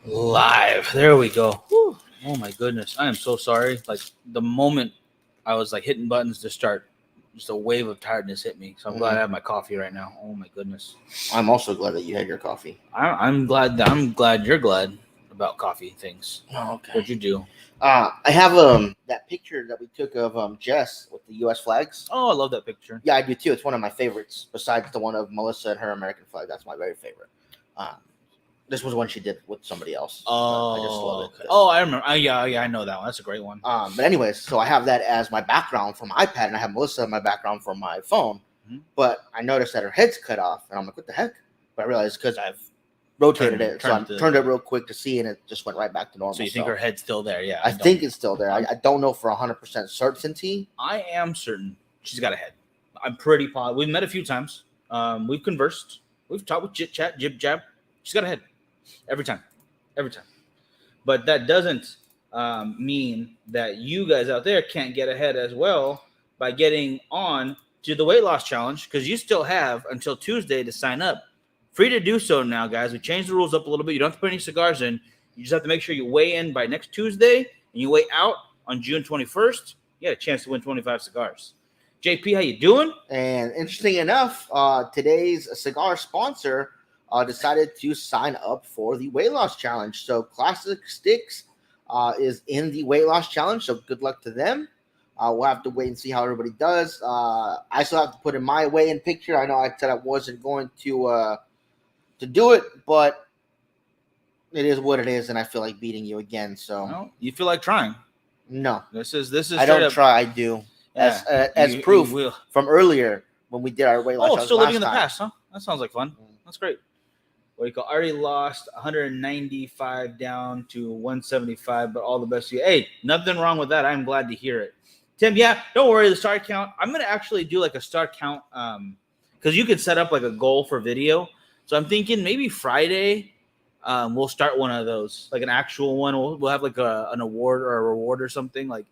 Live. There we go. Whew. Oh my goodness. I am so sorry. Like the moment I was like hitting buttons to start, just a wave of tiredness hit me. So I'm glad I have my coffee right now. Oh my goodness. I'm also glad that you had your coffee. I'm glad you're glad about coffee things. Oh, okay. What'd you do? I have that picture that we took of Jess with the U.S. flags. Oh, I love that picture. Yeah, I do too. It's one of my favorites. Besides the one of Melissa and her American flag, that's my very favorite. This was one she did with somebody else. Oh, I just love it. okay. Oh, I remember. Yeah, I know that one. That's a great one. But anyways, so I have that as my background for my iPad, and I have Melissa in my background for my phone. Mm-hmm. But I noticed that her head's cut off, and I'm like, what the heck? But I realized because I've rotated it, so I turned it real quick to see, and it just went right back to normal. So you think her head's still there? Yeah, I think it's still there. I don't know for 100% certainty. I am certain she's got a head. I'm pretty positive. We've met a few times. We've conversed. We've talked with chit chat, jib jab. She's got a head. Every time. But that doesn't mean that you guys out there can't get ahead as well by getting on to the weight loss challenge, because you still have until Tuesday to sign up. Free to do so now, guys. We changed the rules up a little bit. You don't have to put any cigars in. You just have to make sure you weigh in by next Tuesday, and you weigh out on June 21st. You got a chance to win 25 cigars. JP, how you doing? And interesting enough, today's cigar sponsor decided to sign up for the weight loss challenge. So Klassic Stix is in the weight loss challenge. So good luck to them. We'll have to wait and see how everybody does. I still have to put in my weigh-in picture. I know I said I wasn't going to do it, but it is what it is, and I feel like beating you again. So no, you feel like trying? No, this is. I don't try. I do. Yeah, as proof from earlier when we did our weight loss. Oh, still living in the past, huh? That sounds like fun. That's great. What do you call? I already lost 195 down to 175, but all the best to you. Hey, nothing wrong with that. I'm glad to hear it. Tim, yeah, don't worry. The star count. I'm gonna actually do like a star count, because you could set up like a goal for video. So I'm thinking maybe Friday, we'll start one of those, like an actual one. We'll have like an award or a reward or something. Like,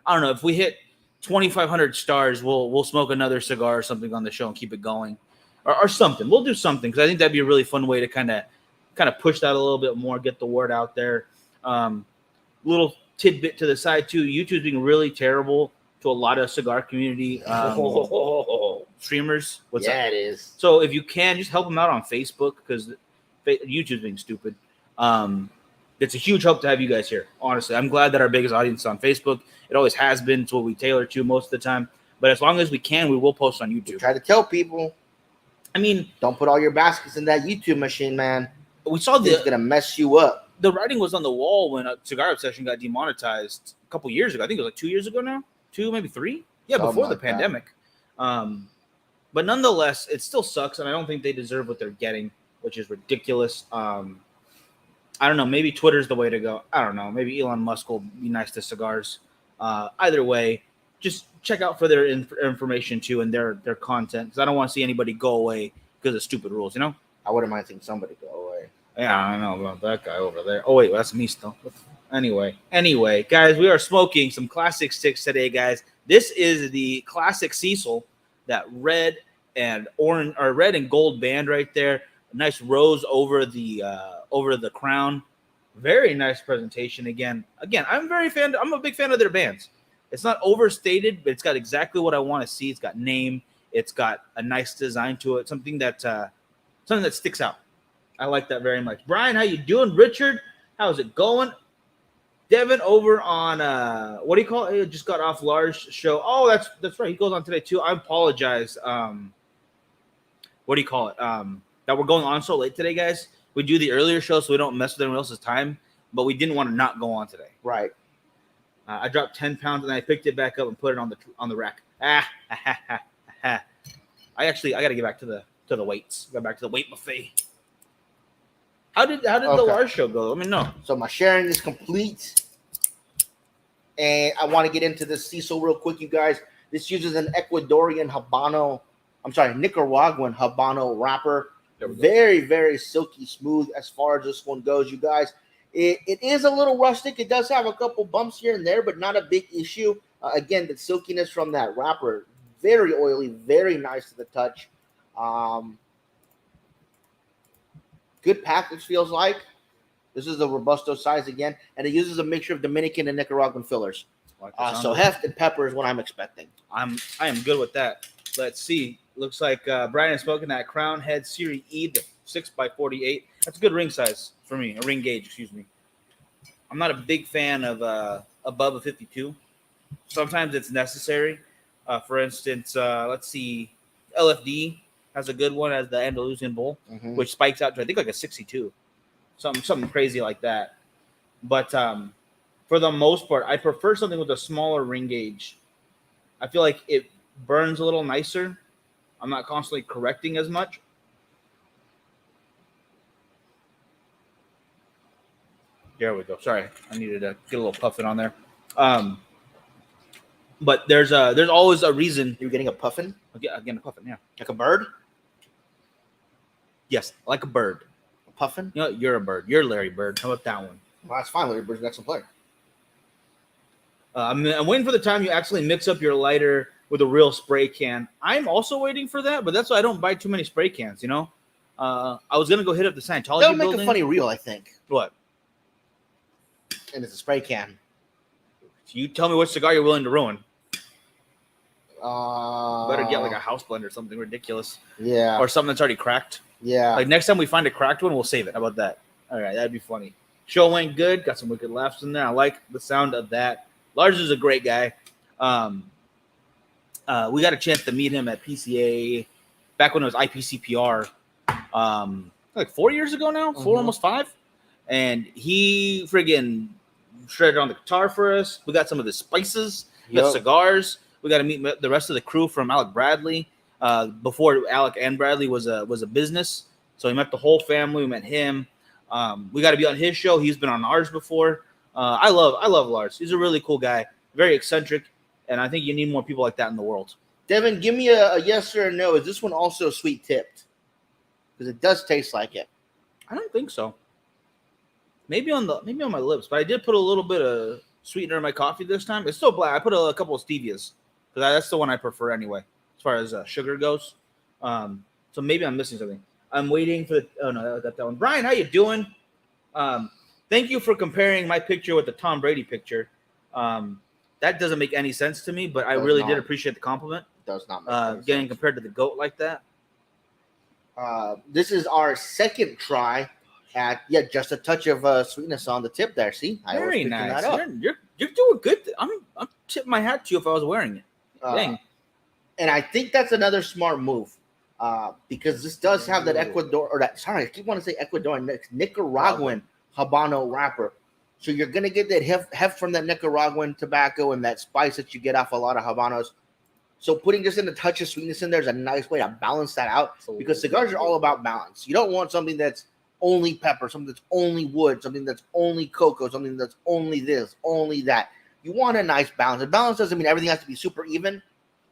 I don't know, if we hit 2,500 stars, we'll smoke another cigar or something on the show and keep it going, or something. We'll do something, because I think that'd be a really fun way to kind of push that a little bit more, get the word out there. Little tidbit to the side too. YouTube's being really terrible to a lot of cigar community streamers. What's up? It is. So if you can, just help them out on Facebook, because YouTube's being stupid. It's a huge help to have you guys here. Honestly, I'm glad that our biggest audience is on Facebook. It always has been. It's what we tailor to most of the time. But as long as we can, we will post on YouTube. Try to tell people. I mean, don't put all your baskets in that YouTube machine, man. We saw it's gonna mess you up. The writing was on the wall when Cigar Obsession got demonetized a couple years ago. I think it was like 2 years ago now. 2, maybe 3. Yeah, before the pandemic. But nonetheless, it still sucks, and I don't think they deserve what they're getting, which is ridiculous. I don't know. Maybe Twitter's the way to go. I don't know. Maybe Elon Musk will be nice to cigars. Either way, just check out for their information too and their content, because I don't want to see anybody go away because of stupid rules. You know. I wouldn't mind seeing somebody go away. Yeah, I know about that guy over there. Oh wait, that's me still. Anyway, guys, we are smoking some Klassic Stix today, guys. This is the Classic Cecil, that red and orange or red and gold band right there. A nice rose over the crown. Very nice presentation again. I'm a big fan of their bands. It's not overstated, but it's got exactly what I want to see. It's got name. It's got a nice design to it. Something that sticks out. I like that very much. Brian, how you doing? Richard, how's it going? Devin over on what do you call it? He just got off Lars' show. Oh, that's right. He goes on today too. I apologize. What do you call it? That we're going on so late today, guys. We do the earlier show so we don't mess with anyone else's time, but we didn't want to not go on today. Right. I dropped 10 pounds and I picked it back up and put it on the rack. I got to get back to the weights. Go back to the weight buffet. How did the Lars show go? Let me know. So my sharing is complete, and I want to get into this Cecil real quick, you guys. This uses an Nicaraguan Habano wrapper. Very, very silky smooth as far as this one goes, you guys. It is a little rustic. It does have a couple bumps here and there, but not a big issue. Again, the silkiness from that wrapper, very oily, very nice to the touch. Good package, feels like. This is the Robusto size again, and it uses a mixture of Dominican and Nicaraguan fillers. Like the sound So of it. heft and pepper is what I'm expecting. I am good with that. Let's see. Looks like Brian is smoking that Crown Head Series E, the 6x48. That's a good ring size for me, a ring gauge, excuse me. I'm not a big fan of above a 52. Sometimes it's necessary. For instance, let's see, LFD has a good one as the Andalusian Bull, which spikes out to I think like a 62, something crazy like that. But for the most part, I prefer something with a smaller ring gauge. I feel like it burns a little nicer. I'm not constantly correcting as much. There we go. Sorry, I needed to get a little puffin on there. But there's always a reason. You're getting a puffin? Again, a puffin, yeah. Like a bird? Yes, like a bird. A puffin? You know, you're a bird. You're Larry Bird. How about that one? Well, that's fine. Larry Bird's an excellent player. I'm waiting for the time you actually mix up your lighter with a real spray can. I'm also waiting for that, but that's why I don't buy too many spray cans, you know? I was going to go hit up the Scientology They'll make building. a funny reel, I think. What? And it's a spray can. You tell me what cigar you're willing to ruin. Uh, Better get like a house blend or something ridiculous. Yeah. Or something that's already cracked. Yeah. Like next time we find a cracked one, we'll save it. How about that? All right, that'd be funny. Show went good. Got some wicked laughs in there. I like the sound of that. Lars is a great guy. We got a chance to meet him at PCA back when it was IPCPR. Like 4 years ago now, almost 5. And he friggin' shredded on the guitar for us. We got some of the spices, the cigars. We got to meet the rest of the crew from Alec Bradley. Before Alec and Bradley was a business, so we met the whole family. We met him. We got to be on his show. He's been on ours before. I love Lars. He's a really cool guy, very eccentric, and I think you need more people like that in the world. Devin, give me a yes or a no. Is this one also sweet tipped? Because it does taste like it. I don't think so. Maybe on my lips, but I did put a little bit of sweetener in my coffee this time. It's still black. I put a couple of stevias because that's the one I prefer anyway, as far as sugar goes. So maybe I'm missing something. I'm waiting for that one. Brian, how you doing? Thank you for comparing my picture with the Tom Brady picture. That doesn't make any sense to me, but I really did appreciate the compliment. It does not make getting sense. compared to the GOAT like that. This is our second try at just a touch of sweetness on the tip there. See, Very nice. That up. You're doing good. I'm tipping my hat to you if I was wearing it. Dang. And I think that's another smart move because this does have that I keep wanting to say Ecuadorian, Nicaraguan Habano wrapper. So you're going to get that heft from that Nicaraguan tobacco and that spice that you get off a lot of Habanos. So putting just in a touch of sweetness in there is a nice way to balance that out because cigars are all about balance. You don't want something that's only pepper, something that's only wood, something that's only cocoa, something that's only this, only that. You want a nice balance. And balance doesn't mean everything has to be super even,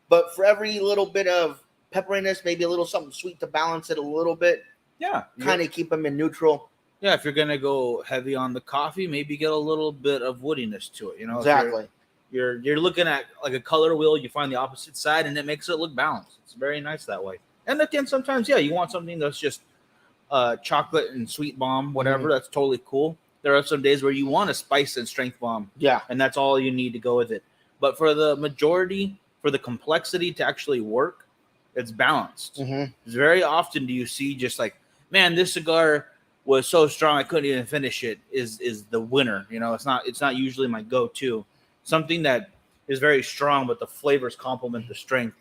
but for every little bit of pepperiness, maybe a little something sweet to balance it a little bit. Yeah. Kind of keep them in neutral. Yeah, if you're going to go heavy on the coffee, maybe get a little bit of woodiness to it. You know, exactly. You're looking at like a color wheel, you find the opposite side, and it makes it look balanced. It's very nice that way. And again, sometimes, you want something that's just chocolate and sweet bomb, whatever. That's totally cool. There are some days where you want a spice and strength bomb. Yeah. And that's all you need to go with it. But for the majority, for the complexity to actually work, it's balanced. Very often do you see just like, man, this cigar was so strong I couldn't even finish it is the winner. You know, it's not usually my go-to. Something that is very strong, but the flavors complement the strength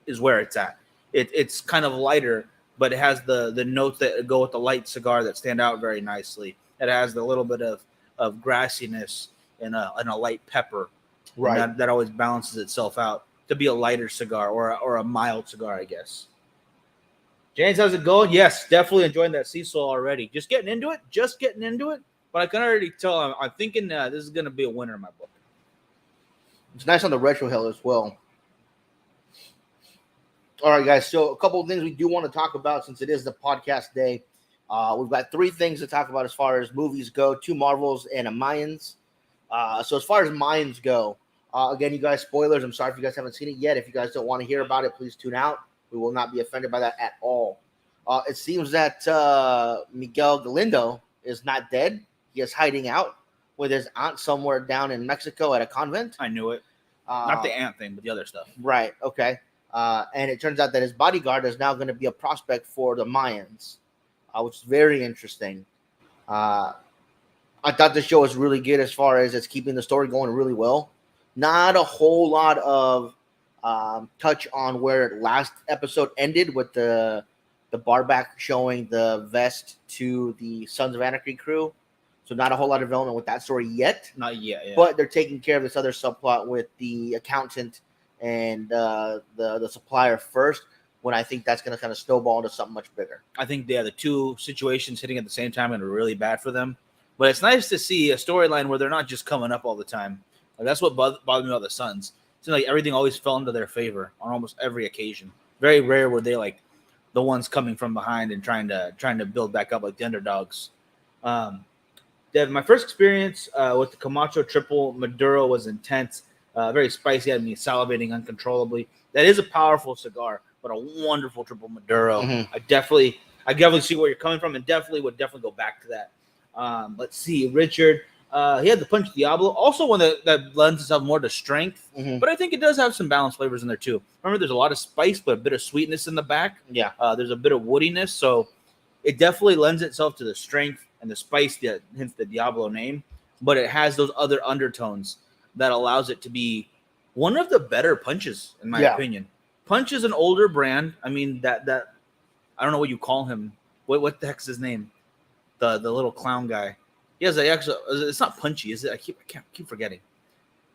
is where it's at. It's kind of lighter, but it has the notes that go with the light cigar that stand out very nicely. It has the little bit of grassiness and a light pepper. Right. That always balances itself out to be a lighter cigar or a mild cigar, I guess. James, how's it going? Yes, definitely enjoying that Cecil already. Just getting into it. But I can already tell I'm thinking this is going to be a winner in my book. It's nice on the retro hill as well. All right, guys. So a couple of things we do want to talk about since it is the podcast day. We've got 3 things to talk about as far as movies go, 2 Marvels and a Mayans. So as far as Mayans go, again, you guys, spoilers. I'm sorry if you guys haven't seen it yet. If you guys don't want to hear about it, please tune out. We will not be offended by that at all. It seems that Miguel Galindo is not dead. He is hiding out with his aunt somewhere down in Mexico at a convent. I knew it. Not the aunt thing, but the other stuff. Right. Okay. And it turns out that his bodyguard is now going to be a prospect for the Mayans, which is very interesting. I thought the show was really good as far as it's keeping the story going really well. Not a whole lot of touch on where last episode ended with the barback showing the vest to the Sons of Anarchy crew. So not a whole lot of development with that story yet. Not yet, yeah. But they're taking care of this other subplot with the accountant and the supplier first, when I think that's going to kind of snowball into something much bigger. I think the two situations hitting at the same time are really bad for them. But it's nice to see a storyline where they're not just coming up all the time. Like, that's what bothered me about the Suns. It seemed like everything always fell into their favor on almost every occasion. Very rare were they like the ones coming from behind and trying to build back up like the underdogs. Dev, my first experience with the Camacho Triple Maduro was intense. Very spicy, had me salivating uncontrollably. That is a powerful cigar, but a wonderful Triple Maduro. Mm-hmm. I definitely see where you're coming from, and would go back to that. Let's see, Richard. He had the Punch Diablo, also one that lends itself more to strength, but I think it does have some balanced flavors in there too. Remember, there's a lot of spice, but a bit of sweetness in the back. Yeah. There's a bit of woodiness, so it definitely lends itself to the strength and the spice that hence the Diablo name, but it has those other undertones that allows it to be one of the better punches, in my opinion. Punch is an older brand. I mean, that I don't know what you call him. What the heck's his name? The little clown guy. He has it's not Punchy, is it? I keep forgetting.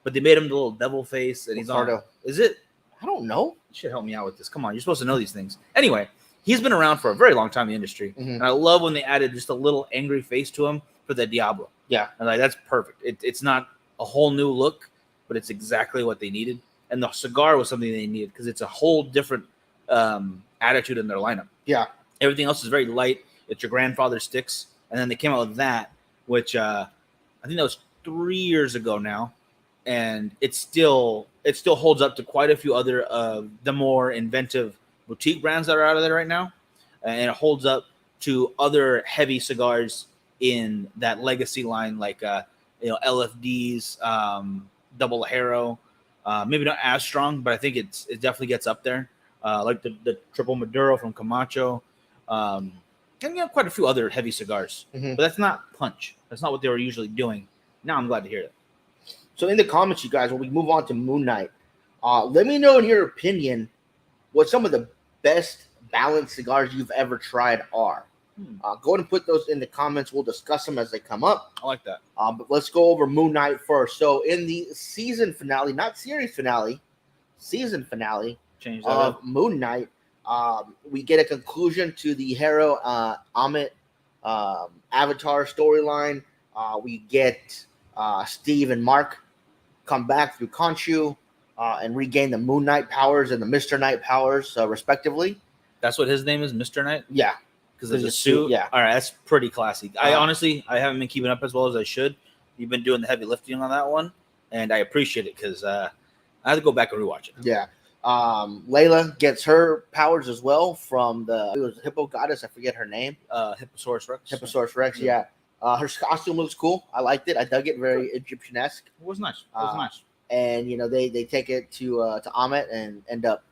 But they made him the little devil face, and he's on. Is it? I don't know. You should help me out with this. Come on, you're supposed to know these things. Anyway, he's been around for a very long time in the industry, and I love when they added just a little angry face to him for the Diablo. Yeah, and like that's perfect. It's not a whole new look, but it's exactly what they needed. And the cigar was something they needed because it's a whole different attitude in their lineup. Yeah, everything else is very light. It's your grandfather's Stix, and then they came out with that, which I think that was 3 years ago now, and it still holds up to quite a few other of the more inventive boutique brands that are out of there right now, and it holds up to other heavy cigars in that legacy line, like LFDs, Double Haro, maybe not as strong, but I think it definitely gets up there, like the Triple Maduro from Camacho, and quite a few other heavy cigars, but that's not Punch. That's not what they were usually doing. Now I'm glad to hear that. So in the comments, you guys, when we move on to Moon Knight, let me know in your opinion what some of the best balanced cigars you've ever tried are. Go ahead and put those in the comments. We'll discuss them as they come up. I like that. But let's go over Moon Knight first. So in the season finale, not series finale, season finale of Moon Knight, we get a conclusion to the Hero Amit Avatar storyline. We get Steve and Mark come back through Khonshu and regain the Moon Knight powers and the Mr. Knight powers, respectively. That's what his name is, Mr. Knight? Yeah. Because there's a suit. Yeah. All right, that's pretty classy. I haven't been keeping up as well as I should. You've been doing the heavy lifting on that one, and I appreciate it because I have to go back and rewatch it. Yeah. Layla gets her powers as well from it was Hippo Goddess. I forget her name. Hipposaurus Rex. Hipposaurus Rex, yeah. Her costume looks cool. I liked it. I dug it. Very Egyptian-esque. It was nice. It was nice. And they take it to Amit and end up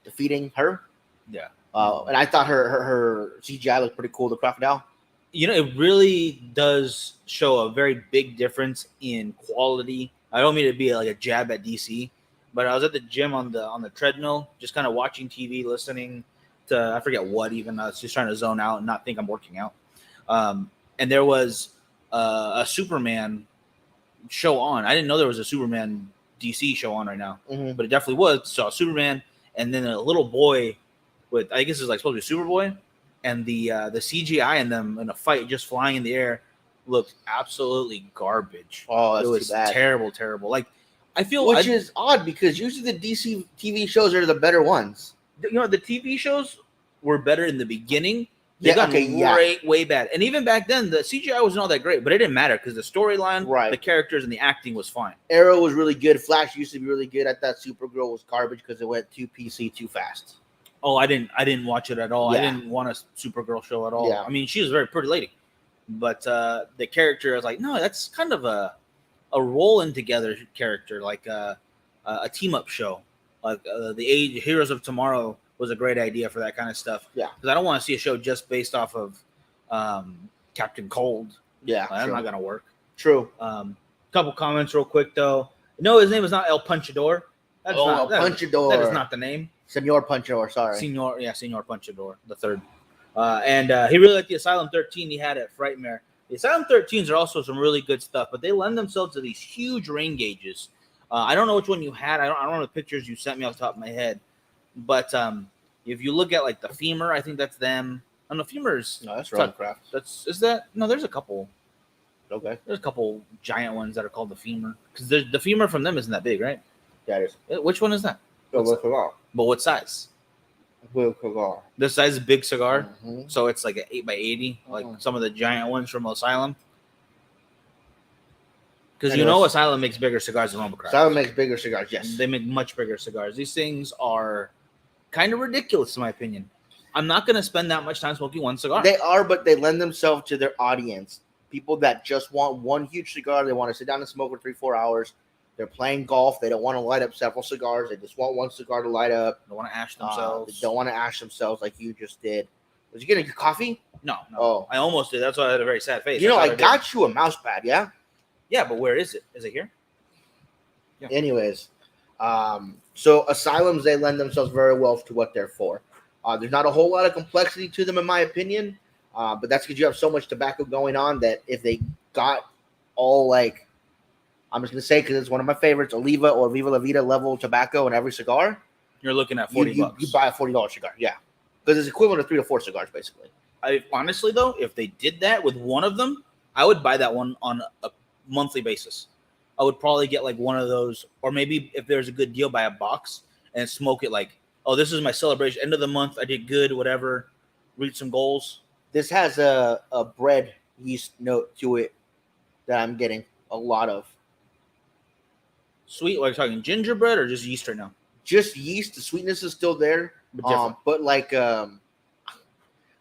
defeating her. Yeah. And I thought her CGI looked pretty cool. The crocodile. It really does show a very big difference in quality. I don't mean to be like a jab at DC, but I was at the gym on the treadmill, just kind of watching TV, listening to I forget what even. I was just trying to zone out and not think I'm working out. And there was a Superman show on. I didn't know there was a Superman DC show on right now, but it definitely was. So Superman, and then a little boy with, I guess it's like supposed to be Superboy, and the CGI in them in a fight just flying in the air looked absolutely garbage. Oh, that's it was too bad. Terrible. Like I feel, which is odd because usually the DC TV shows are the better ones. The TV shows were better in the beginning. They got way bad. And even back then, the CGI wasn't all that great, but it didn't matter because the storyline, the characters, and the acting was fine. Arrow was really good. Flash used to be really good. I thought Supergirl was garbage because it went too PC too fast. Oh, I didn't watch it at all. Yeah. I didn't want a Supergirl show at all. Yeah. I mean, she was a very pretty lady. but the character is like, no, that's kind of a rolling together character, like a team up show, like the Age Heroes of Tomorrow was a great idea for that kind of stuff. Yeah, because I don't want to see a show just based off of Captain Cold. Yeah, That's not gonna work. True. Couple comments real quick though. No, his name is not El Punchador. That's El Punchador. That is not the name. Senor Punchador. Sorry. Senor Punchador, the third. And he really liked the Asylum 13 he had at Frightmare. The Asylum 13s are also some really good stuff, but they lend themselves to these huge rain gauges. I don't know which one you had. I don't know the pictures you sent me off the top of my head. But if you look at like the femur, I think that's them. And the femurs. No, that's Rollcraft. Is that? No, there's a couple. Okay. There's a couple giant ones that are called the femur. Because the femur from them isn't that big, right? Yeah, it is. Which one is that? But what size? This size is big cigar. Mm-hmm. So it's like an 8x80, like some of the giant ones from Asylum. Because you know Asylum makes bigger cigars than Rumblecraft. Asylum makes bigger cigars, yes. They make much bigger cigars. These things are kind of ridiculous, in my opinion. I'm not going to spend that much time smoking one cigar. They are, but they lend themselves to their audience. People that just want one huge cigar. They want to sit down and smoke for 3-4 hours. They're playing golf. They don't want to light up several cigars. They just want one cigar to light up. They want to ash themselves. They don't want to ash themselves like you just did. Was you getting your coffee? No. Oh. I almost did. That's why I had a very sad face. I got you a mouse pad, yeah? Yeah, but where is it? Is it here? Yeah. Anyways, so Asylums, they lend themselves very well to what they're for. There's not a whole lot of complexity to them, in my opinion, but that's because you have so much tobacco going on that if they got all, like, I'm just going to say because it's one of my favorites, Oliva or Viva La Vida level tobacco in every cigar. You're looking at $40. You buy a $40 cigar, yeah. Because it's equivalent to 3 to 4 cigars, basically. Honestly, though, if they did that with one of them, I would buy that one on a monthly basis. I would probably get like one of those, or maybe if there's a good deal, buy a box and smoke it like, oh, this is my celebration, end of the month, I did good, whatever, reach some goals. This has a bread yeast note to it that I'm getting a lot of. Sweet, like talking gingerbread or just yeast right now? Just yeast. The sweetness is still there, but like I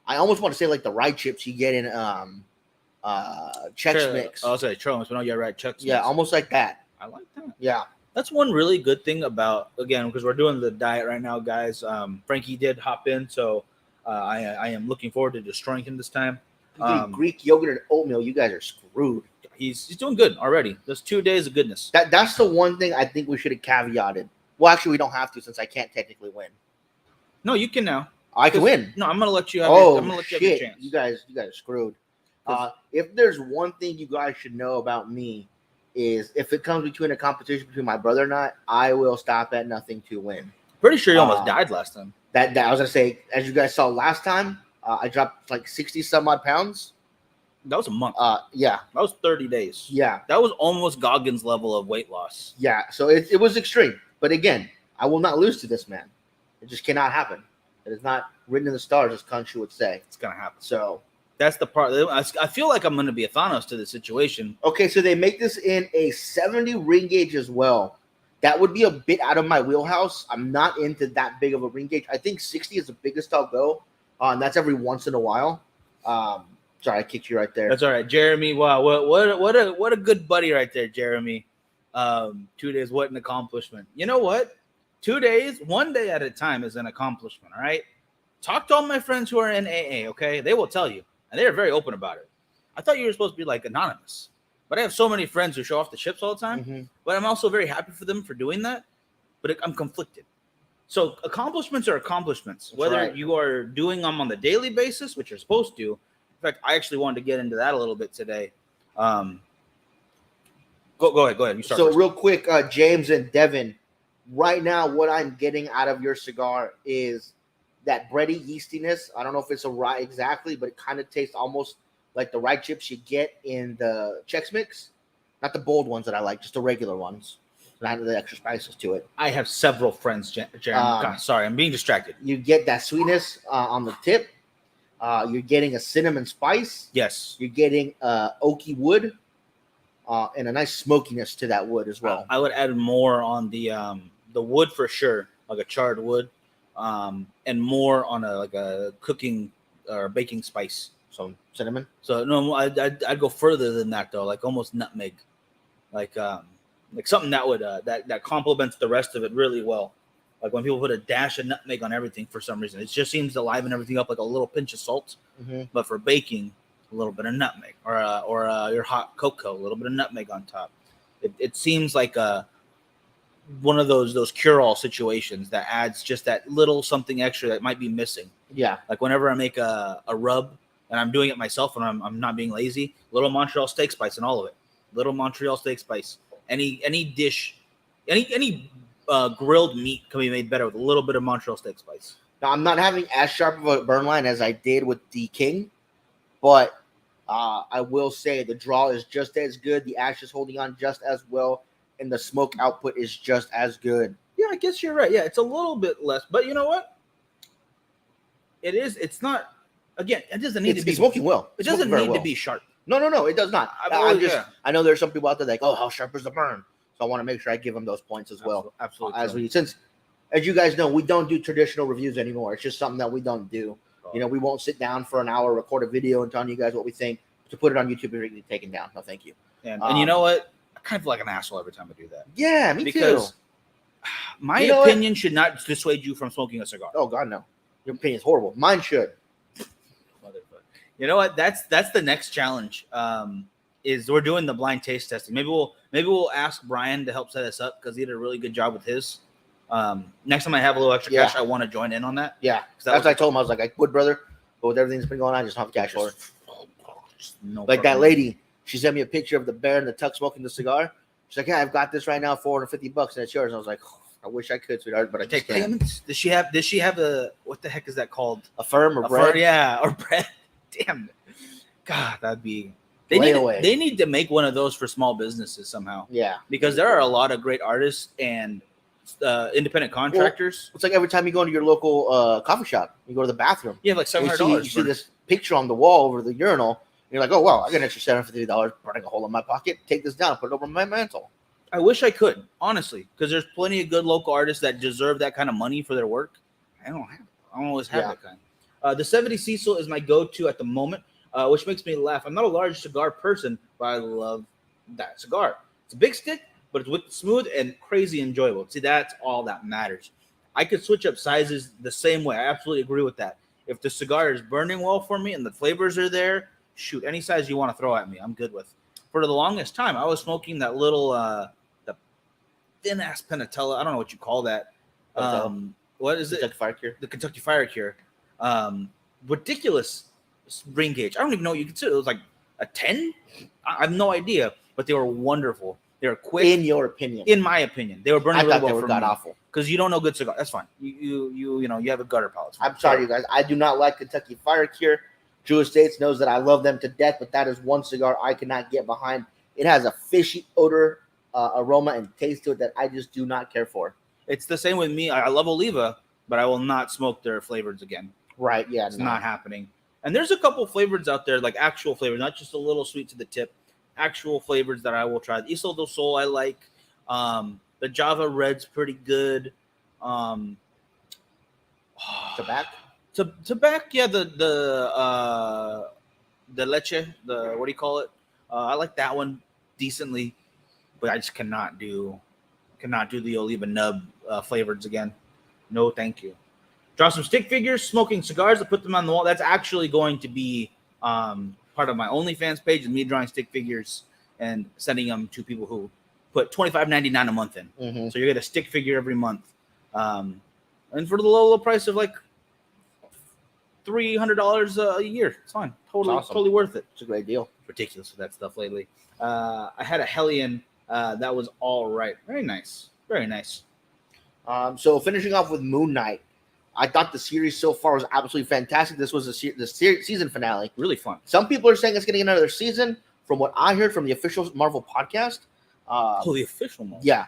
almost want to say like the rye chips you get in Chex Mix. I'll say Chex, but no, you're right, Chex Mix. Yeah, almost like that. I like that. Yeah, that's one really good thing about, again, because we're doing the diet right now, guys. Frankie did hop in, so I am looking forward to destroying him this time. Greek yogurt and oatmeal, you guys are screwed. He's doing good already. There's 2 days of goodness. That's the one thing I think we should have caveated. Well, actually, we don't have to since I can't technically win. No, you can now. I can win. No, I'm gonna let you have. I'm gonna let you have your chance. You guys are screwed. If there's one thing you guys should know about me is if it comes between a competition between my brother and I will stop at nothing to win. Pretty sure you almost died last time. That I was gonna say, as you guys saw last time, I dropped like 60 some odd pounds. That was a month. Yeah. That was 30 days. Yeah. That was almost Goggins' level of weight loss. Yeah. So it was extreme. But again, I will not lose to this man. It just cannot happen. It is not written in the stars, as Khonshu would say. It's going to happen. So that's the part. I feel like I'm going to be a Thanos to the situation. Okay, so they make this in a 70 ring gauge as well. That would be a bit out of my wheelhouse. I'm not into that big of a ring gauge. I think 60 is the biggest I'll go. And that's every once in a while. Sorry, I kicked you right there. That's all right, Jeremy. Wow, what a good buddy right there, Jeremy. 2 days, what an accomplishment. You know what? 2 days, 1 day at a time is an accomplishment. All right. Talk to all my friends who are in AA. Okay, they will tell you, and they are very open about it. I thought you were supposed to be like anonymous, but I have so many friends who show off the chips all the time. Mm-hmm. But I'm also very happy for them for doing that. But I'm conflicted. So accomplishments are accomplishments, That's whether right. you are doing them on the daily basis, which you're supposed to. In fact, I actually wanted to get into that a little bit today. Go ahead. You start. So first. real quick, James and Devin, right now what I'm getting out of your cigar is that bready yeastiness. I don't know if it's a rye exactly, but it kind of tastes almost like the rye chips you get in the Chex Mix. Not the bold ones that I like, just the regular ones. Not the extra spices to it. I have several friends, Jeremy. Sorry, I'm being distracted. You get that sweetness on the tip. You're getting a cinnamon spice. Yes. You're getting oaky wood and a nice smokiness to that wood as well. I would add more on the wood for sure, like a charred wood, and more on a cooking or baking spice. Some cinnamon. So no, I'd go further than that though, like almost nutmeg, like something that would that complements the rest of it really well. Like when people put a dash of nutmeg on everything for some reason, it just seems to liven everything up like a little pinch of salt. Mm-hmm. But for baking, a little bit of nutmeg, or your hot cocoa, a little bit of nutmeg on top. It seems like one of those cure-all situations that adds just that little something extra that might be missing. Yeah. Like whenever I make a rub and I'm doing it myself and I'm not being lazy, little Montreal steak spice in all of it. Little Montreal steak spice. Any dish, any grilled meat can be made better with a little bit of Montreal steak spice. Now, I'm not having as sharp of a burn line as I did with the King, but I will say the draw is just as good. The ash is holding on just as well, and the smoke output is just as good. Yeah, I guess you're right. Yeah, it's a little bit less, but you know what? It is. It's not. Again, it doesn't need to be it's smoking well. It doesn't need to be sharp. No, it does not. Yeah. I know there's some people out there like, oh, how sharp is the burn? So I want to make sure I give them those points as well. Absolutely. Since, as you guys know, we don't do traditional reviews anymore. It's just something that we don't do. You know, we won't sit down for an hour, record a video, and tell you guys what we think. To put it on YouTube and get taken down. No, thank you. And you know what? I kind of feel like an asshole every time I do that. Yeah, me because too. My opinion should not dissuade you from smoking a cigar. Oh God, no. Your opinion is horrible. Mine should. You know what? That's the next challenge. Is we're doing the blind taste testing. Maybe we'll ask Brian to help set us up because he did a really good job with his. Next time I have a little extra cash, I want to join in on that. Yeah, that's what I told him. I was like, I would, brother, but with everything that's been going on, I just don't have cash for it. Like that lady, she sent me a picture of the bear in the tuck smoking the cigar. She's like, yeah, I've got this right now, $450, and it's yours. And I was like, oh, I wish I could, sweetheart, but I take can't. payments. Does she have a what the heck is that called? A firm or bread? Yeah, or bread. Damn it. God, that'd be. They need to make one of those for small businesses somehow. Yeah, because there are a lot of great artists and independent contractors. Well, it's like every time you go into your local coffee shop, you go to the bathroom. You have like $700. You see this picture on the wall over the urinal. And you're like, oh wow, I got an extra $750 burning a hole in my pocket. Take this down, put it over my mantle. I wish I could, honestly, because there's plenty of good local artists that deserve that kind of money for their work. I don't always have that kind. The 70 Cecil is my go-to at the moment, which makes me laugh. I'm not a large cigar person, but I love that cigar. It's a big stick, but it's with smooth and crazy enjoyable. See, that's all that matters. I could switch up sizes the same way. I absolutely agree with that. If the cigar is burning well for me and the flavors are there, shoot, any size you want to throw at me, I'm good with. For the longest time, I was smoking that little, the thin-ass Penatella. I don't know what you call that. What is it? Fire Cure. The Kentucky Fire Cure. Ridiculous ring gauge. I don't even know what you consider. It was like a 10? I have no idea, but they were wonderful. They were quick. In your opinion? In my opinion. They were burning really well. They were god awful. Because you don't know good cigar. That's fine. You have a gutter palate. I'm sorry, you guys. I do not like Kentucky Fire Cure. Jewish States knows that I love them to death, but that is one cigar I cannot get behind. It has a fishy odor, aroma, and taste to it that I just do not care for. It's the same with me. I love Oliva, but I will not smoke their flavors again. Right, yeah. It's not happening. And there's a couple flavors out there, like actual flavors, not just a little sweet to the tip. Actual flavors that I will try. The Isla del Sol I like. The Java Red's pretty good. Tobacco? Tobacco, yeah, the leche, what do you call it? I like that one decently, but I just cannot do the Oliva nub flavors again. No, thank you. Draw some stick figures, smoking cigars, to put them on the wall. That's actually going to be part of my OnlyFans page, is me drawing stick figures and sending them to people who put $25.99 a month in. Mm-hmm. So you get a stick figure every month, and for the low price of like $300 a year. It's fine. Totally worth it. It's a great deal. Ridiculous with that stuff lately. I had a Hellion that was all right. Very nice. Very nice. So finishing off with Moon Knight, I thought the series so far was absolutely fantastic. This was the season finale. Really fun. Some people are saying it's getting another season. From what I heard from the official Marvel podcast. The official Marvel? Yeah.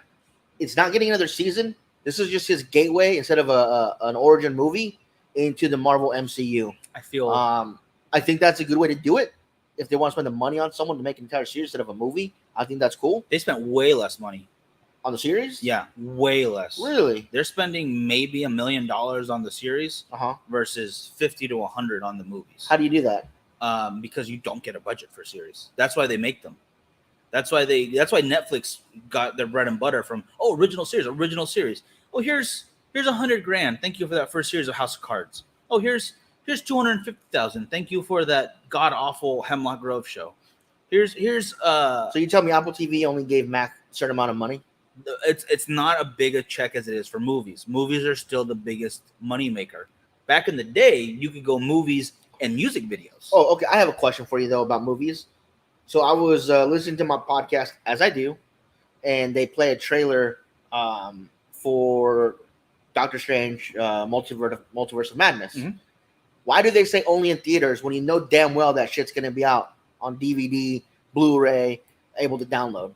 It's not getting another season. This is just his gateway instead of an origin movie into the Marvel MCU. I think that's a good way to do it. If they want to spend the money on someone to make an entire series instead of a movie, I think that's cool. They spent way less money on the series. Yeah, way less. Really? They're spending maybe $1 million on the series versus 50 to 100 on the movies. How do you do that? because you don't get a budget for series. That's why they make them. That's why Netflix got their bread and butter from original series. Oh, here's $100,000. Thank you for that first series of House of Cards. Oh, here's $250,000. Thank you for that god awful Hemlock Grove show. Here's So you tell me Apple TV only gave Mac a certain amount of money? It's not a big a check as it is for movies. Movies are still the biggest money maker. Back in the day, you could go movies and music videos. Oh, okay. I have a question for you though about movies. So I was listening to my podcast, as I do, and they play a trailer for Doctor Strange, Multiverse of Madness. Mhm. Why do they say only in theaters when you know damn well that shit's going to be out on DVD, Blu-ray, able to download?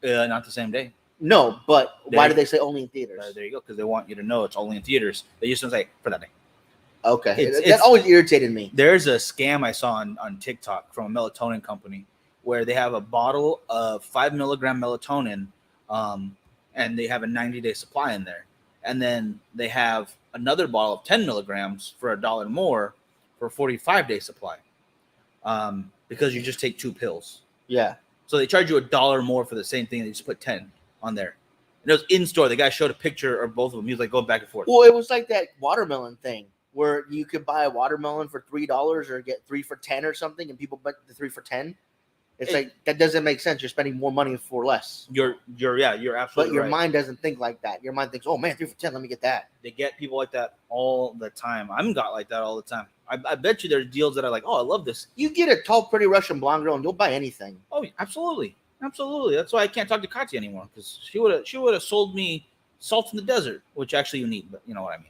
Not the same day. No, but why do they say only in theaters? There you go, because they want you to know it's only in theaters. They used to say for that day. Okay, that always irritated me. There's a scam I saw on TikTok from a melatonin company where they have a bottle of 5 milligram melatonin, and they have a 90-day supply in there. And then they have another bottle of 10 milligrams for $1 more for a 45-day supply, because you just take 2 pills. Yeah. So they charge you $1 more for the same thing. They just put 10 on there. And it was in store. The guy showed a picture of both of them. He was like going back and forth. Well, it was like that watermelon thing where you could buy a watermelon for $3 or get 3 for $10 or something, and people buy the 3 for $10. It's like that doesn't make sense. You're spending more money for less. You're absolutely But your right. mind doesn't think like that. Your mind thinks, "Oh man, 3 for $10, let me get that." They get people like that all the time. I'm got like that all the time. I bet you there's deals that are like, oh, I love this. You get a tall, pretty Russian blonde girl, and you'll buy anything. Oh, absolutely, absolutely. That's why I can't talk to Katya anymore, because she would have sold me Salt in the Desert, which actually you need, but you know what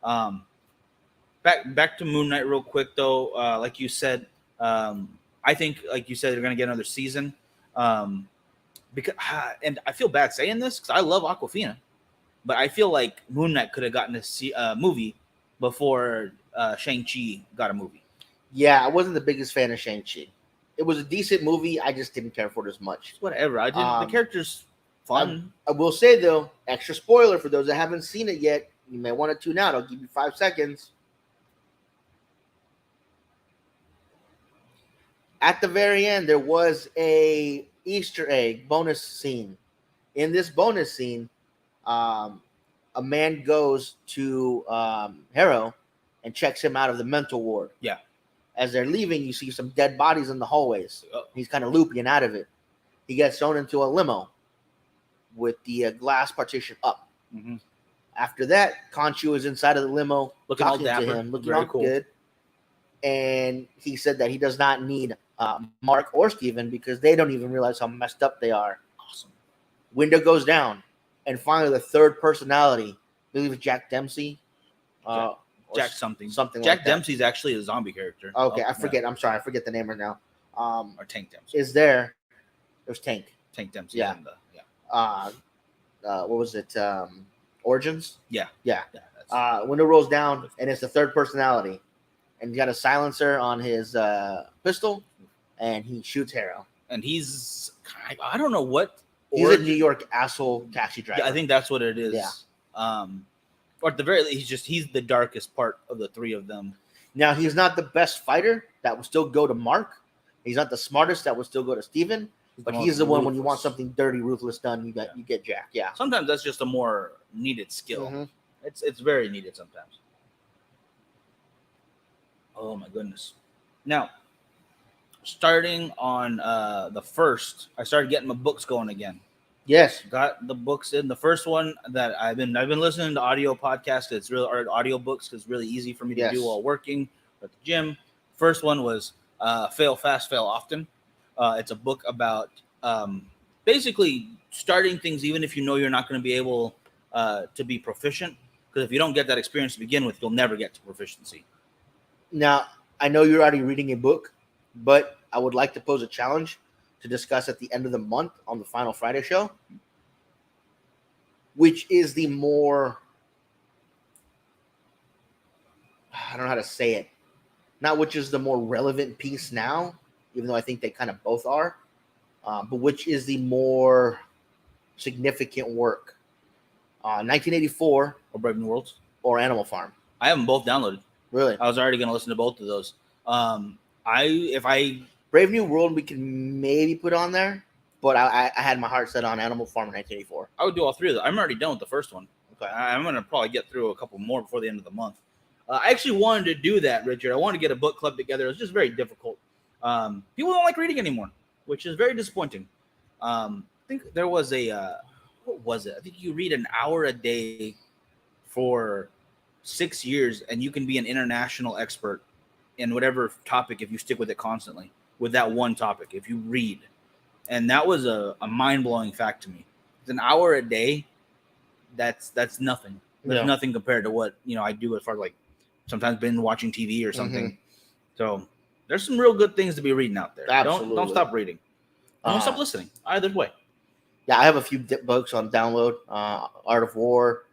I mean. Back to Moon Knight real quick though. Like you said, I think like you said they're gonna get another season. Because and I feel bad saying this because I love Aquafina, but I feel like Moon Knight could have gotten a movie before Shang-Chi got a movie. Yeah, I wasn't the biggest fan of Shang-Chi. It was a decent movie. I just didn't care for it as much. Whatever. I didn't. The character's fun. I will say though, extra spoiler for those that haven't seen it yet. You may want to tune out. I'll give you 5 seconds. At the very end, there was a Easter egg bonus scene. In this bonus scene, a man goes to Harrow and checks him out of the mental ward. Yeah. As they're leaving, you see some dead bodies in the hallways. He's kind of loopy and out of it. He gets thrown into a limo with the glass partition up. Mm-hmm. After that, Khonshu is inside of the limo, looking all dapper, to him, looking very all cool. good. And he said that he does not need Mark or Steven because they don't even realize how messed up they are. Awesome. Window goes down. And finally, the third personality, I believe it's Jack Dempsey. Jack something. Something Jack like that. Dempsey's actually a zombie character. Okay, I forget. I'm sorry. I forget the name right now. Or Tank Dempsey. Is there? There's Tank. Tank Dempsey. Yeah. What was it? Origins? Yeah. Window rolls down, and it's the third personality. And he's got a silencer on his pistol, and he shoots Harrow. And he's, I don't know what. He's a New York asshole taxi driver. Yeah, I think that's what it is. Yeah. Or at the very least, he's the darkest part of the three of them. Now, he's not the best fighter. That would still go to Mark. He's not the smartest. That would still go to Steven. But he's the one when you want something dirty, ruthless done, you get Jack. Yeah. Sometimes that's just a more needed skill. Mm-hmm. It's very needed sometimes. Oh my goodness. Now, starting on the first, I started getting my books going again. Yes. Got the books in. The first one that I've been listening to audio podcasts. It's really, or audio books because it's really easy for me to do while working at the gym. First one was Fail Fast, Fail Often. It's a book about basically starting things even if you know you're not going to be able to be proficient. Because if you don't get that experience to begin with, you'll never get to proficiency. Now, I know you're already reading a book, but I would like to pose a challenge to discuss at the end of the month on the Final Friday show. Which is the more, I don't know how to say it, not which is the more relevant piece now, even though I think they kind of both are, but which is the more significant work. 1984 Or Brave New Worlds. or Animal Farm. I have them both downloaded. Really? I was already going to listen to both of those. I If I Brave New World, we can maybe put on there, but I had my heart set on Animal Farm in 1984. I would do all three of them. I'm already done with the first one. Okay. I'm gonna probably get through a couple more before the end of the month. I actually wanted to do that, Richard. I wanted to get a book club together. It's just very difficult. People don't like reading anymore, which is very disappointing. I think there was what was it? I think you read an hour a day for 6 years, and you can be an international expert in whatever topic if you stick with it constantly with that one topic. If you read, and that was a mind blowing fact to me. It's an hour a day. That's nothing. There's nothing compared to what I do as far as like sometimes been watching TV or something. So there's some real good things to be reading out there. Absolutely. Don't stop reading. Don't stop listening. Either way. Yeah, I have a few books on download. Art of War.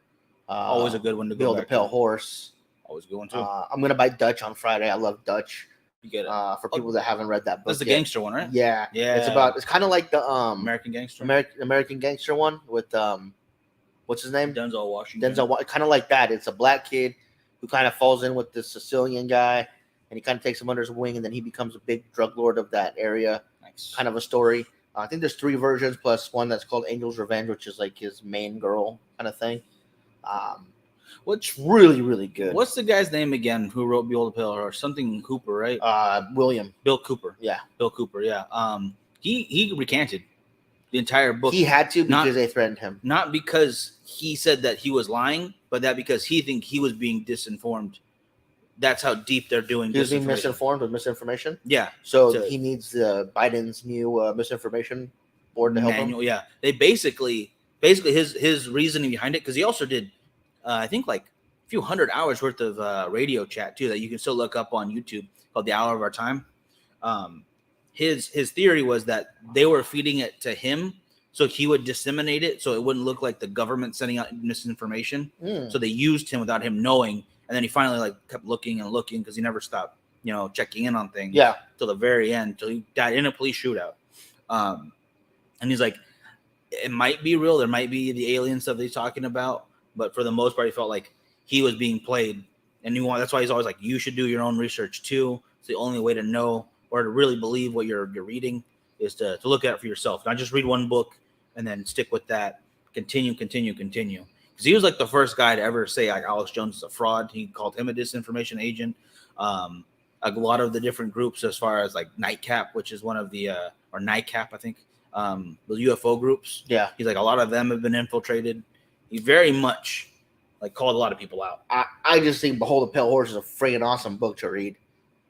Always a good one to go Build back a Pale to. Horse. Always a good one too. I'm gonna buy Dutch on Friday. I love Dutch. You get it. For people that haven't read that book. That's the yet. gangster one, right? Yeah. Yeah. It's kind of like the American Gangster. American Gangster one with what's his name? Denzel Washington. Kind of like that. It's a black kid who kind of falls in with this Sicilian guy, and he kind of takes him under his wing, and then he becomes a big drug lord of that area. Nice. Kind of a story. I think there's 3 versions plus one that's called Angel's Revenge, which is like his main girl kind of thing. What's really, really good. What's the guy's name again who wrote Build a Pale Horse? Something Cooper, right? Bill Cooper. Yeah. Bill Cooper, yeah. He recanted the entire book. He had to because they threatened him. Not because he said that he was lying, but that because he think he was being disinformed. That's how deep they're doing. He was being misinformed with misinformation. Yeah. So he needs Biden's new misinformation board to help him. Yeah. They basically his reasoning behind it, because he also did, I think like a few hundred hours worth of radio chat too that you can still look up on YouTube called The Hour of Our Time. His theory was that they were feeding it to him so he would disseminate it so it wouldn't look like the government sending out misinformation. So they used him without him knowing. And then he finally kept looking and looking because he never stopped, checking in on things. Yeah. Till the very end, till he died in a police shootout. And he's like, it might be real. There might be the alien stuff that he's talking about, but for the most part, he felt like he was being played. And that's why he's always like, you should do your own research too. It's the only way to know or to really believe what you're reading is to look at it for yourself. Not just read one book and then stick with that. Continue. Because he was like the first guy to ever say like Alex Jones is a fraud. He called him a disinformation agent. A lot of the different groups, as far as like Nightcap, which is one of the or Nightcap, I think, the UFO groups. Yeah, he's like a lot of them have been infiltrated. He very much called a lot of people out. I just think Behold the Pale Horse is a freaking awesome book to read.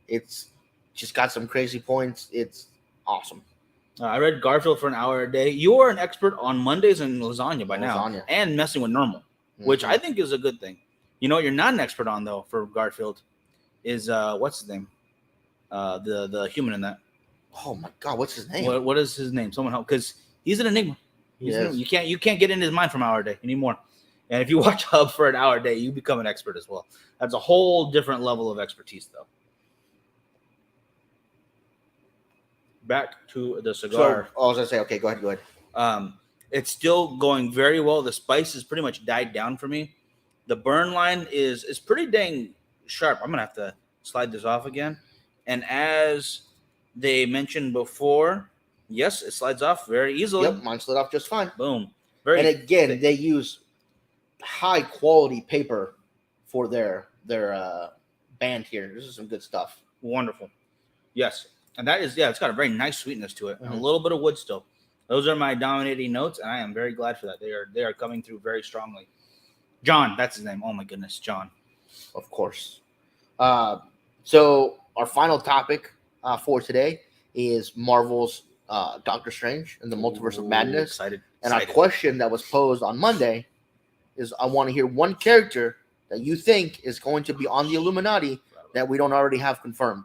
It's just got some crazy points. It's awesome. I read Garfield for an hour a day. You are an expert on Mondays and lasagna by now, and messing with normal, which I think is a good thing. What you're not an expert on though for Garfield is what's his name? The human in that. Oh my God, what's his name? What is his name? Someone help, because he's an enigma. You can't get in his mind from hour a day anymore. And if you watch Hub for an hour a day, you become an expert as well. That's a whole different level of expertise, though. Back to the cigar. So, I was gonna say, okay, go ahead. It's still going very well. The spice has pretty much died down for me. The burn line is pretty dang sharp. I'm gonna have to slide this off again. And as they mentioned before, yes, it slides off very easily. Yep, mine slid off just fine. Boom. And again, they use high quality paper for their band here. This is some good stuff. Wonderful. Yes. And that is, it's got a very nice sweetness to it and a little bit of wood still. Those are my dominating notes, and I am very glad for that. They are coming through very strongly. John, that's his name. Oh my goodness, John. Of course. So our final topic for today is Marvel's Doctor Strange and the Multiverse of Madness. Excited. And our question that was posed on Monday is, I want to hear one character that you think is going to be on the Illuminati that we don't already have confirmed.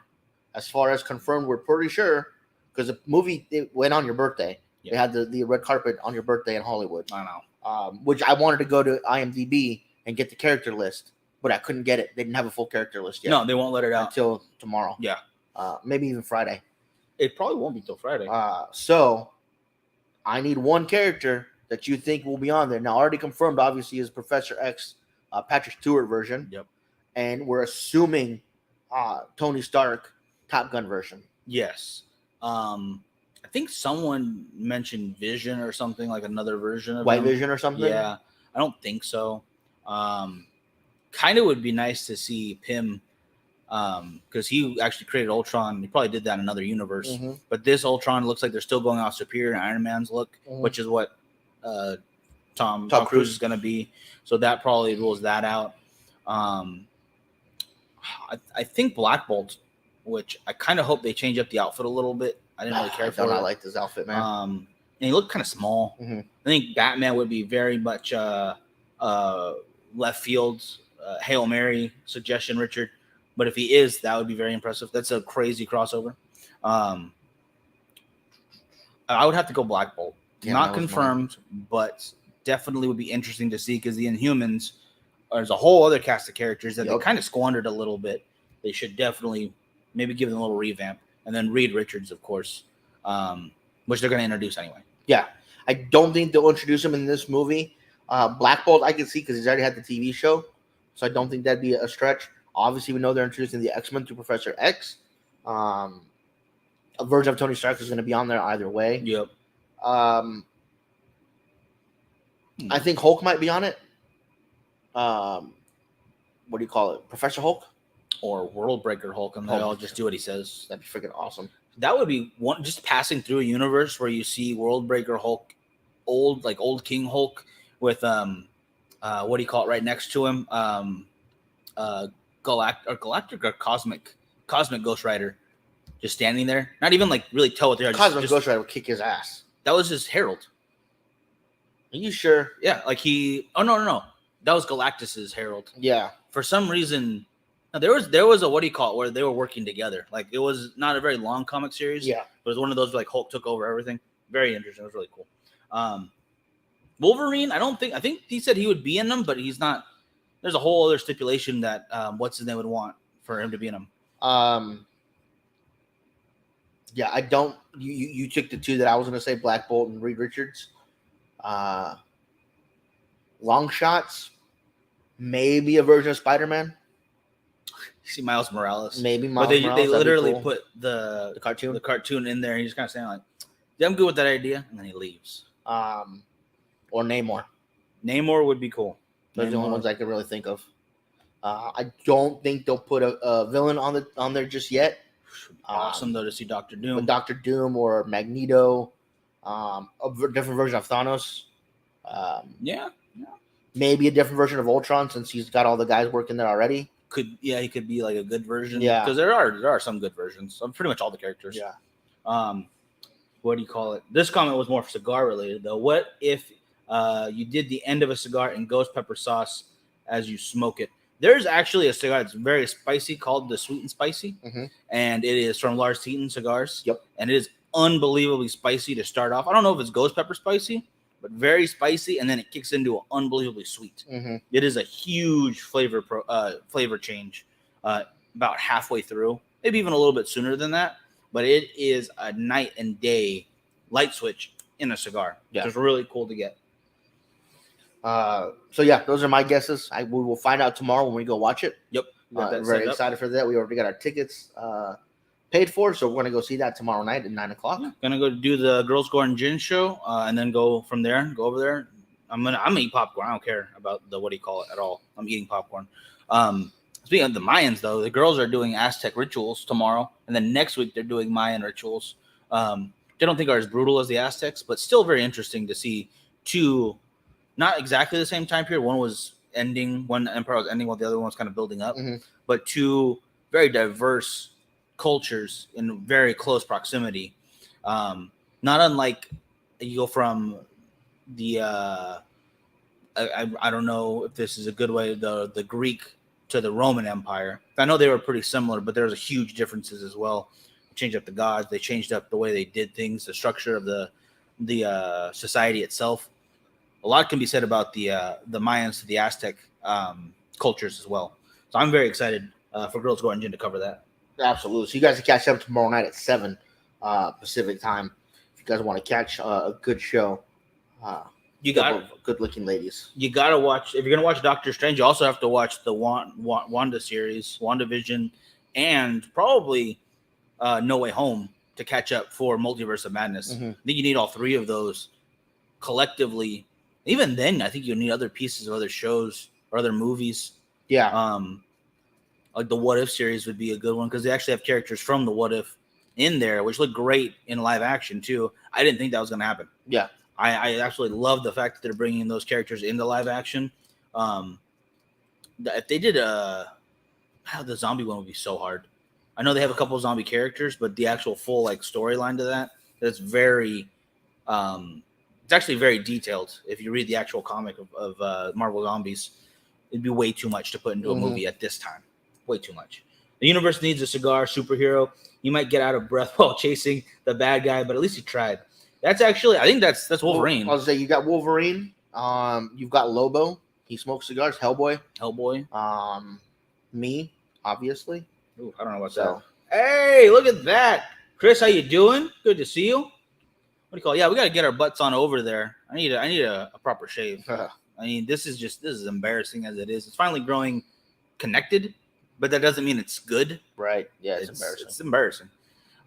As far as confirmed, we're pretty sure, because the movie it went on your birthday. They had the red carpet on your birthday in Hollywood. I know. Which I wanted to go to IMDb and get the character list, but I couldn't get it. They didn't have a full character list yet. No, they won't let it out until tomorrow. Yeah. Maybe even Friday. It probably won't be till Friday. So I need one character that you think will be on there. Now, already confirmed, obviously, is Professor X, Patrick Stewart version. Yep. And we're assuming Tony Stark Top Gun version. Yes. I think someone mentioned Vision or something, like another version of White him. Vision or something? Yeah, I don't think so. Kind of would be nice to see Pym, because he actually created Ultron. He probably did that in another universe. Mm-hmm. But this Ultron looks like they're still going off Superior and Iron Man's look, which is what Tom Cruise is going to be. So that probably rules that out. I think Black Bolt, which I kind of hope they change up the outfit a little bit. I didn't really care for it. I like this outfit, man. And he looked kind of small. Mm-hmm. I think Batman would be very much left field, Hail Mary suggestion, Richard. But if he is, that would be very impressive. That's a crazy crossover. I would have to go Black Bolt. Yeah, not confirmed, but definitely would be interesting to see, because the Inhumans, there's a whole other cast of characters that they kind of squandered a little bit. They should definitely maybe give them a little revamp. And then Reed Richards, of course, which they're going to introduce anyway. Yeah. I don't think they'll introduce him in this movie. Black Bolt, I can see, because he's already had the TV show. So I don't think that'd be a stretch. Obviously, we know they're introducing the X-Men through Professor X. A version of Tony Stark is going to be on there either way. Yep. I think Hulk might be on it. What do you call it? Professor Hulk? Or World Breaker Hulk, and they'll just do what he says. That'd be freaking awesome. That would be one, just passing through a universe where you see World Breaker Hulk, old King Hulk, with what do you call it right next to him? Galactic or Cosmic Ghost Rider, just standing there, not even like really toe with their Cosmic Ghost Rider would kick his ass. That was his Herald. Are you sure? Yeah, like he. Oh no, that was Galactus's Herald. Yeah. For some reason, no, there was a, what do you call it, where they were working together. Like, it was not a very long comic series. Yeah. It was one of those where, like, Hulk took over everything. Very interesting. It was really cool. Wolverine, I think he said he would be in them, but he's not. There's a whole other stipulation that what's his name would want for him to be in them. Yeah, I don't. You took the two that I was going to say, Black Bolt and Reed Richards. Long shots, maybe a version of Spider-Man. You see Miles Morales, maybe Miles Morales. But they literally put the cartoon in there. And he's kind of saying like, "Yeah, I'm good with that idea," and then he leaves. Or Namor. Namor would be cool. Those are the only ones I could really think of. I don't think they'll put a villain on there just yet. Awesome though to see Doctor Doom. But Doctor Doom or Magneto, a different version of Thanos. Yeah. Maybe a different version of Ultron, since he's got all the guys working there already. He could be like a good version. Yeah, because there are some good versions of pretty much all the characters. Yeah. What do you call it? This comment was more cigar related though. What if you did the end of a cigar in ghost pepper sauce as you smoke it? There's actually a cigar that's very spicy called the Sweet and Spicy, and it is from Lars Teton Cigars. Yep. And it is unbelievably spicy to start off. I don't know if it's ghost pepper spicy, but very spicy, and then it kicks into an unbelievably sweet. It is a huge flavor change about halfway through, maybe even a little bit sooner than that, but it is a night and day light switch in a cigar. Yeah. It's really cool to get. So yeah, those are my guesses. We will find out tomorrow when we go watch it. Yep. Very excited for that. We already got our tickets paid for, so we're gonna go see that tomorrow night at 9:00. Yeah. Gonna go do the Girls Going Gin show, and then go from there. Go over there. I'm gonna eat popcorn. I don't care about the what do you call it at all. I'm eating popcorn. Speaking of the Mayans, though, the girls are doing Aztec rituals tomorrow, and then next week they're doing Mayan rituals. They don't think are as brutal as the Aztecs, but still very interesting to see two. Not exactly the same time period. One was ending, one empire was ending, while the other one was kind of building up. But two very diverse cultures in very close proximity. Not unlike you go from the I don't know if this is a good way, the Greek to the Roman Empire. I know they were pretty similar, but there was a huge differences as well. They changed up the gods, they changed up the way they did things, the structure of the society itself. A lot can be said about the Mayans to the Aztec cultures as well. So I'm very excited for Girls Going Gin to cover that. Absolutely. So you guys can catch up tomorrow night at 7 Pacific time. If you guys want to catch a good show, you got good-looking ladies. You got to watch. If you're gonna watch Doctor Strange, you also have to watch the Wanda series, WandaVision, and probably No Way Home to catch up for Multiverse of Madness. I think you need all three of those collectively. Even then, I think you need other pieces of other shows or other movies. Yeah. Like the What If series would be a good one because they actually have characters from the What If in there, which look great in live action too. I didn't think that was going to happen. Yeah. I absolutely love the fact that they're bringing those characters into live action. If they did the zombie one would be so hard. I know they have a couple of zombie characters, but the actual full like storyline to that's very, it's actually very detailed. If you read the actual comic of Marvel Zombies, it'd be way too much to put into a movie at this time. Way too much. The universe needs a cigar superhero. You might get out of breath while chasing the bad guy, but at least you tried. That's actually, I think that's Wolverine. I was say you got Wolverine. You've got Lobo. He smokes cigars. Hellboy. Me, obviously. Ooh, I don't know about that. Hey, look at that, Chris. How you doing? Good to see you. What do you call it? Yeah, we got to get our butts on over there. I need a proper shave. I mean, this is embarrassing as it is. It's finally growing connected, but that doesn't mean it's good. Right? Yeah, it's embarrassing. It's embarrassing.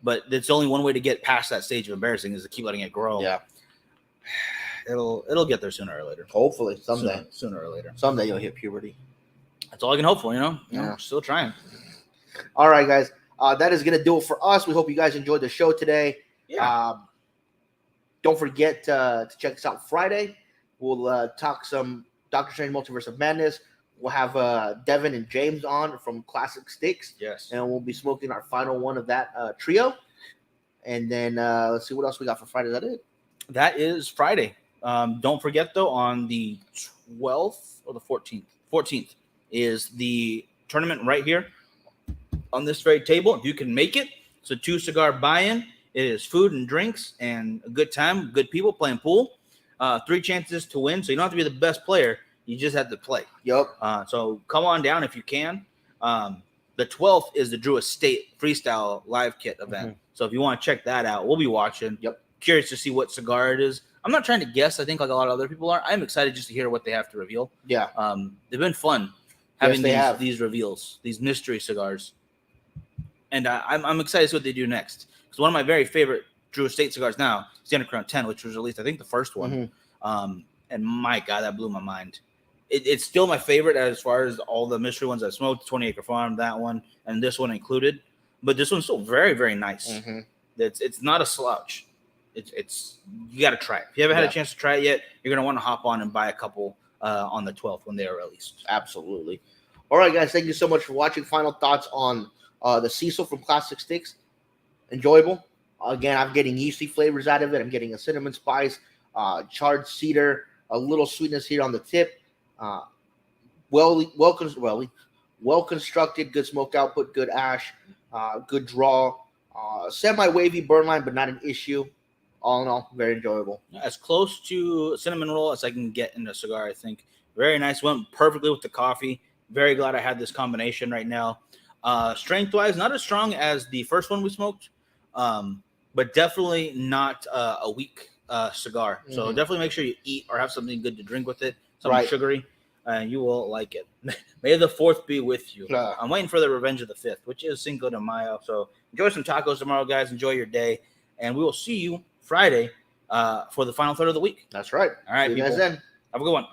But it's only one way to get past that stage of embarrassing is to keep letting it grow. Yeah. It'll get there sooner or later. Hopefully, someday. Sooner or later. Someday you'll hit puberty. That's all I can hope for, Yeah. We're still trying. All right, guys. That is going to do it for us. We hope you guys enjoyed the show today. Yeah. Don't forget to check us out Friday. We'll talk some Doctor Strange Multiverse of Madness. We'll have Devin and James on from Klassic Stix. Yes. And we'll be smoking our final one of that trio. And then let's see what else we got for Friday. Is that it? That is Friday. Don't forget, though, on the 12th or the 14th. 14th is the tournament right here on this very table. If you can make it, it's a 2-cigar buy-in. It is food and drinks and a good time, good people playing pool. 3 chances to win, so you don't have to be the best player. You just have to play. Yep. So come on down if you can. The 12th is the Drew Estate Freestyle Live Kit event. So if you want to check that out, we'll be watching. Yep. Curious to see what cigar it is. I'm not trying to guess. I think like a lot of other people are. I'm excited just to hear what they have to reveal. Yeah. They've been fun having yes, these reveals, these mystery cigars. And I'm excited to see what they do next. Because one of my very favorite Drew Estate cigars now is the Underground 10, which was released, I think, the first one. And my God, that blew my mind. It's still my favorite as far as all the mystery ones I've smoked, 20 Acre Farm, that one, and this one included. But this one's still very, very nice. It's not a slouch. It's you got to try it. If you haven't had a chance to try it yet, you're going to want to hop on and buy a couple on the 12th when they are released. Absolutely. All right, guys. Thank you so much for watching. Final thoughts on the Cecil from Klassic Stix. Enjoyable. Again, I'm getting yeasty flavors out of it. I'm getting a cinnamon spice, charred cedar, a little sweetness here on the tip. Well constructed, good smoke output, good ash, good draw, semi-wavy burn line, but not an issue. All in all, very enjoyable. As close to a cinnamon roll as I can get in a cigar, I think. Very nice. Went perfectly with the coffee. Very glad I had this combination right now. Strength-wise, not as strong as the first one we smoked, but definitely not a weak cigar. So definitely make sure you eat or have something good to drink with it, something sugary, and you will like it. May the 4th be with you. I'm waiting for the Revenge of the 5th, which is Cinco de Mayo. So enjoy some tacos tomorrow, guys. Enjoy your day, and we will see you Friday for the final third of the week. That's right. All right, see you guys then. Have a good one.